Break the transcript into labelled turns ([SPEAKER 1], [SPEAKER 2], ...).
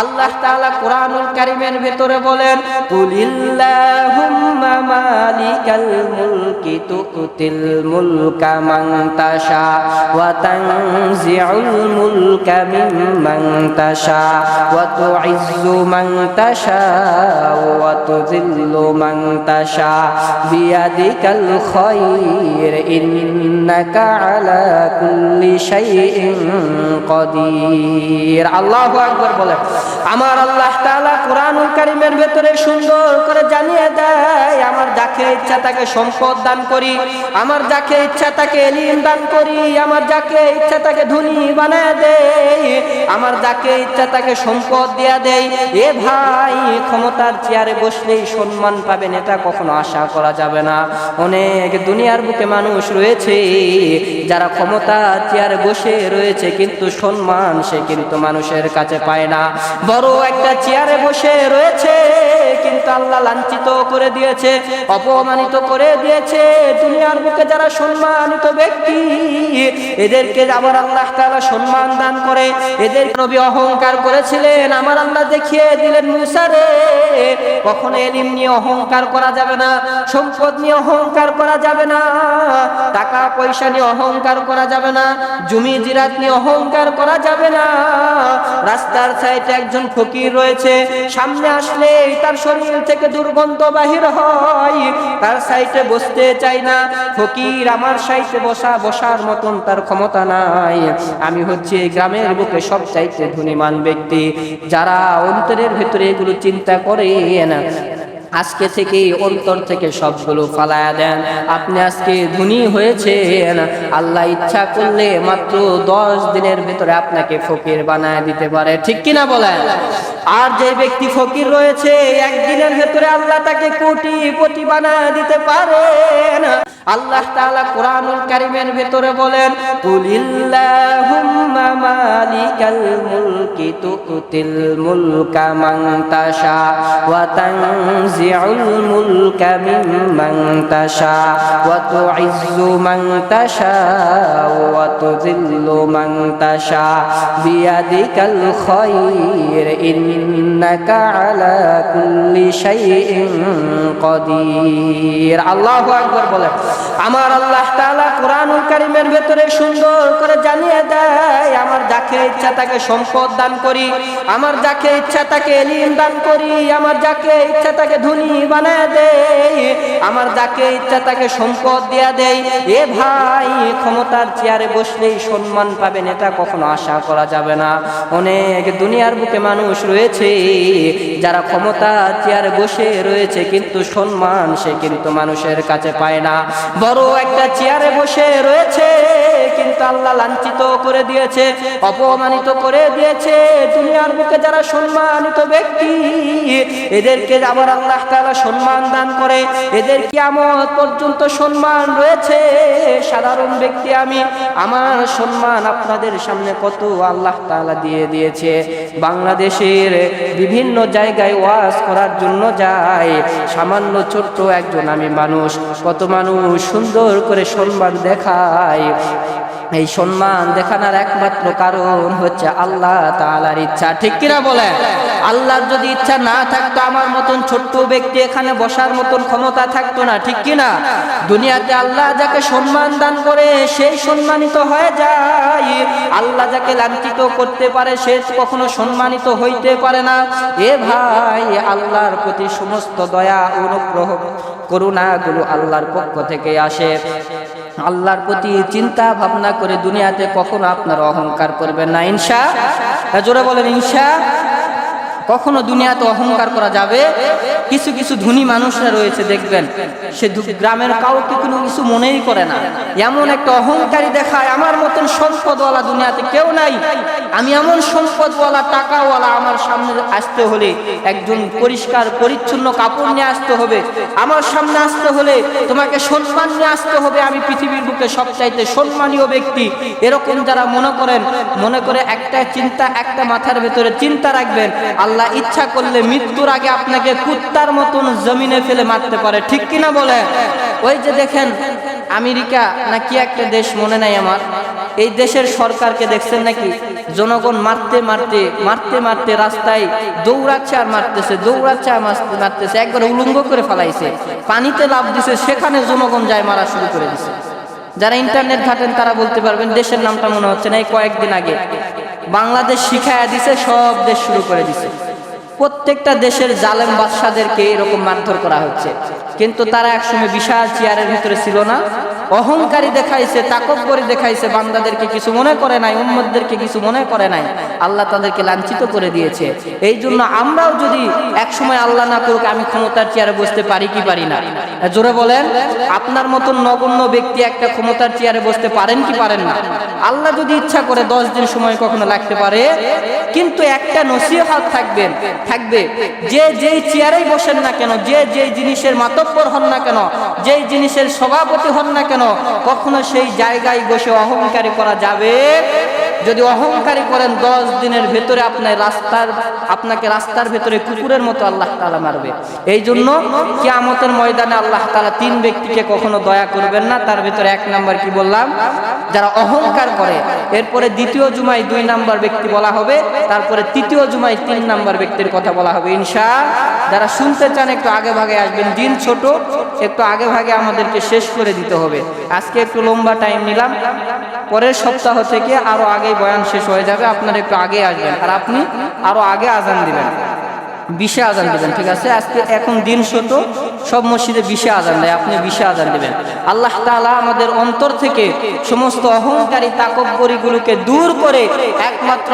[SPEAKER 1] আল্লাহ তাআলা কোরআনুল কারীমের ভিতরে বলেন, কুলিল্লাহুম্মা মালিকাল মুলকি তুতিল মুলকা মান তাশা ওয়া তানজিউল মুলকা মিম্মান তাশা ওয়া তুইজ্জু মান তাশা ওয়া তুযিল্লু মান তাশা বিয়াদিকাল খায়র ইন্নাকা আলা কুল্লি শাইইন কাদির। আল্লাহু আকবার বলেন। আমার আল্লাহ তাআলা কোরআনুল কারীমের ভিতরে সুন্দর করে জানিয়ে দেয়, আমার যাকে ইচ্ছা তাকে সম্পদ দান করি, আমার যাকে ইচ্ছা তাকে ইলম দান করি, আমার যাকে ইচ্ছা তাকে ধনী বানায় দেই, আমার যাকে ইচ্ছা তাকে সম্পদ দিয়া দেই। এ ভাই, ক্ষমতার চেয়ারে বসলেই সম্মান পাবেন এটা কখনো আশা করা যাবে না। অনেক দুনিয়ার বুকে মানুষ রয়েছে যারা ক্ষমতার চেয়ারে বসে রয়েছে, কিন্তু সম্মান সে কিন্তু মানুষের কাছে পায় না। বড় একটা চেয়ারে বসে রয়েছে, কিন্তু আল্লাহ লাঞ্ছিত করে দিয়েছে, অপমানিত করে দিয়েছে। দুনিয়ার বুকে যারা সম্মানিত ব্যক্তি, এদেরকে আমার আল্লাহ তাআলা সম্মান দান করে। এদের নবী অহংকার করেছিলেন, আমার আল্লাহ দেখিয়ে দিলেন, মুসা রে, কখনো ইলম নিয়ে অহংকার করা যাবে না, সম্পদ নিয়ে অহংকার করা যাবে না, টাকা পয়সা নিয়ে অহংকার করা যাবে না, জমি জিরাত নিয়ে অহংকার করা যাবে না। রাস্তার সাইডে একজন ফকির রয়েছে, সামনে আসলে তার শরীর থেকে দুর্গন্ধ বাহির হয়, তার সাইডে বসতে চাই না। ফকির আমার সাইডে বসার মতন তার ক্ষমতা নাই। আমি হচ্ছে গ্রামের বুকে সবচাইতে ধনীমান ব্যক্তি। যারা অন্তরের ভিতরে এগুলো চিন্তা করেন, আজকে থেকে অন্তর থেকে সবগুলো ফালায়া দেন। আপনি আজকে ধনী হয়েছেন, আল্লাহ ইচ্ছা করলে মাত্র 10 দিনের ভিতরে আপনাকে ফকির বানায় দিতে পারে, ঠিক কিনা বলেন? আর যে ব্যক্তি ফকির রয়েছে, একদিনের ভিতরে আল্লাহ তাকে কোটিপতি বানায় দিতে পারেন। আল্লাহ তাআলা কোরআনুল কারীমের ভিতরে বলেন, কুলিল্লাহুম্মা মালিকাল মুলকি তুতিল মুলকা মান তাশা ওয়া তানজিউল মুলকা মিম্মান তাশা ওয়া তুইজ্জু মান তাশা ওয়া তুযিল্লু মান তাশা বিয়াদিকাল খায়র ইন্নাকা আলা কুল্লি শাইইন কাদির। আল্লাহু আকবার বলেন। আমার আল্লাহ তাআলা কোরআনুল কারীমের ভিতরে সুন্দর করে জানিয়ে দেয়, আমার যাকে ইচ্ছা তাকে সম্পদ দান করি, আমার যাকে ইচ্ছা তাকে ইলম দান করি, আমার যাকে ইচ্ছা তাকে ধনী বানায় দেই, আমার যাকে ইচ্ছা তাকে সম্পদ দিয়া দেই। এ ভাই, ক্ষমতার চেয়ারে বসলেই সম্মান পাবেন এটা কখনো আশা করা যাবে না। অনেক দুনিয়ার বুকে মানুষ রয়েছে যারা ক্ষমতার চেয়ারে বসে রয়েছে, কিন্তু সম্মান সে কিন্তু মানুষের কাছে পায় না। বড় একটা চেয়ারে বসে রয়েছে, কিন্তু আল্লাহ লাঞ্ছিত করে দিয়েছে, অপমানিত করে দিয়েছে। দুনিয়ার বুকে যারা সম্মানিত ব্যক্তি, এদেরকে আমার আল্লাহ তাআলা সম্মান দান করে। এদের কিয়ামত পর্যন্ত সম্মান রয়েছে। সাধারণ ব্যক্তি আমি, আমার সম্মান আপনাদের সামনে কত আল্লাহ তাআলা দিয়ে দিয়েছে। বাংলাদেশের বিভিন্ন জায়গায় ওয়াজ করার জন্য যাই, সামান্য ছোট্ট একজন আমি মানুষ, কত মানুষ সুন্দর করে সম্মান দেখায়। এই সম্মান দেখানোর একমাত্র কারণ হচ্ছে আল্লাহ তাআলার ইচ্ছা, ঠিক কিনা বলেন? আল্লাহর যদি ইচ্ছা না থাকতো, আমার মতন ছোট্ট ব্যক্তি এখানে বসার মতন ক্ষমতা থাকতো না, ঠিক কিনা? দুনিয়াতে আল্লাহ যাকে সম্মান দান করে সেই সম্মানিত হয়ে যায়, আল্লাহ যাকে লাঞ্ছিত করতে পারে সে কখনো সম্মানিত হইতে পারে না। এ ভাই, আল্লাহর প্রতি সমস্ত দয়া অনুগ্রহ করুণাগুলো আল্লাহর পক্ষ থেকে আসে। আল্লাহর প্রতি চিন্তা ভাবনা করে দুনিয়াতে কখনো আপনারা অহংকার করবেন না, ইনশাআল্লাহ। জোরে বলেন ইনশাআল্লাহ। কখনো দুনিয়াতে অহংকার করা যাবে? কিছু কিছু ধনী মানুষরা রয়েছে, দেখবেন সে গ্রামের কাউকে কোনো কিছু মনেই করে না, এমন একটা অহংকারী দেখায়, আমার মতন সম্পদওয়ালা দুনিয়াতে কেউ নাই, আমি এমন সম্পদওয়ালা টাকাওয়ালা, আমার সামনে আসতে হলে একজন পরিষ্কার পরিচ্ছন্ন কাপড় নিয়ে আসতে হবে, আমার সামনে আসতে হলে তোমাকে সম্মান নিয়ে আসতে হবে, আমি পৃথিবীর বুকে সবচাইতে সম্মানীয় ব্যক্তি। এরকম যারা মনে করে একটা চিন্তা, একটা মাথার ভেতরে চিন্তা রাখবেন, আল্লাহ ইচ্ছা করলে মৃত্যুর আগে আপনাকে কুত্তার মতন জমিনে ফেলে মারতে পারে, ঠিক কিনা বলে? ওই যে দেখেন আমেরিকা না কি একটা দেশ মনে নাই আমার, এই দেশের সরকারকে দেখছেন নাকি জনগণ মারতে মারতে মারতে মারতে রাস্তায় দৌড়াচ্ছে আর মারতেছে, দৌড়াচ্ছে আর মারতেছে, একবার উলঙ্গ করে ফেলাইছে, পানিতে লাফ দিছে, সেখানে জনগণ যায় মারা শুরু করে দিছে। যারা ইন্টারনেট ঘাটেন তারা বলতে পারবেন, দেশের নামটা মনে হচ্ছে না, এই কয়েকদিন আগে বাংলাদেশ শিখায়া দিছে, সব দেশ শুরু করে দিছে। প্রত্যেকটা দেশের জালেম বাদশাদেরকে এরকম মারধর করা হচ্ছে, কিন্তু তারা একসময় বিশাল চেয়ারের ভিতরে ছিল না, অহংকারী দেখাইছে, তাকব্বরি দেখাইছে, বান্দাদেরকে কিছু মনে করে নাই, উম্মতদেরকে কিছু মনে করে নাই, আল্লাহ তাদেরকে লাঞ্ছিত করে দিয়েছে। এই জন্য আমরাও যদি একসময় আল্লাহ না করুক আমি ক্ষমতার চেয়ারে বসতে পারি কি পারি না? জোরে বলেন, আপনার মতন নগণ্য ব্যক্তি একটা ক্ষমতার চেয়ারে বসতে পারেন কি পারেন না? আল্লাহ যদি ইচ্ছা করে 10 দিন সময় কখনো লাগতে পারে, কিন্তু একটা নসিহত থাকবে, যে যেই চেয়ারেই বসেন না কেন, যে যেই জিনিসের মাতব্বর হন না কেন, যেই জিনিসের সভাপতি হন না কেন, কখনো সেই জায়গায় বসে অহংকারী করা যাবে। যদি অহংকারী করেন 10 দিনের ভেতরে আপনাকে রাস্তার ভেতরে কুকুরের মতো আল্লাহ তাআলা মারবে। এই জন্য কিয়ামতের ময়দানে আল্লাহ তাআলা 3 ব্যক্তিকে কখনো দয়া করবেন না। তার ভেতরে 1 নাম্বার কি বললাম? যারা অহংকার করে। এরপরে দ্বিতীয় জুমায় 2 নাম্বার ব্যক্তি বলা হবে, তারপরে তৃতীয় জুমায় 3 নাম্বার ব্যক্তির কথা বলা হবে ইনশাআল্লাহ। যারা শুনতে চান একটু আগে ভাগে আসবেন, দিন ছোট, একটু আগে ভাগে আমাদেরকে শেষ করে দিতে হবে। আজকে একটু লম্বা টাইম নিলাম, পরের সপ্তাহ থেকে আরো আগে বয়ান শেষ হয়ে যাবে, আপনারা একটু আগে আসবেন, আর আপনি আরো আগে আজান দিবেন, 20-এ আজান দিবেন, ঠিক আছে? আজকে এখন দিন ছোট, সব মসজিদে 20-এ আজান দেয়, আপনি 20-এ আজান দিবেন। আল্লাহ তাআলা আমাদের অন্তর থেকে সমস্ত অহংকারী তাকব্বরীগুলোকে দূর করে একমাত্র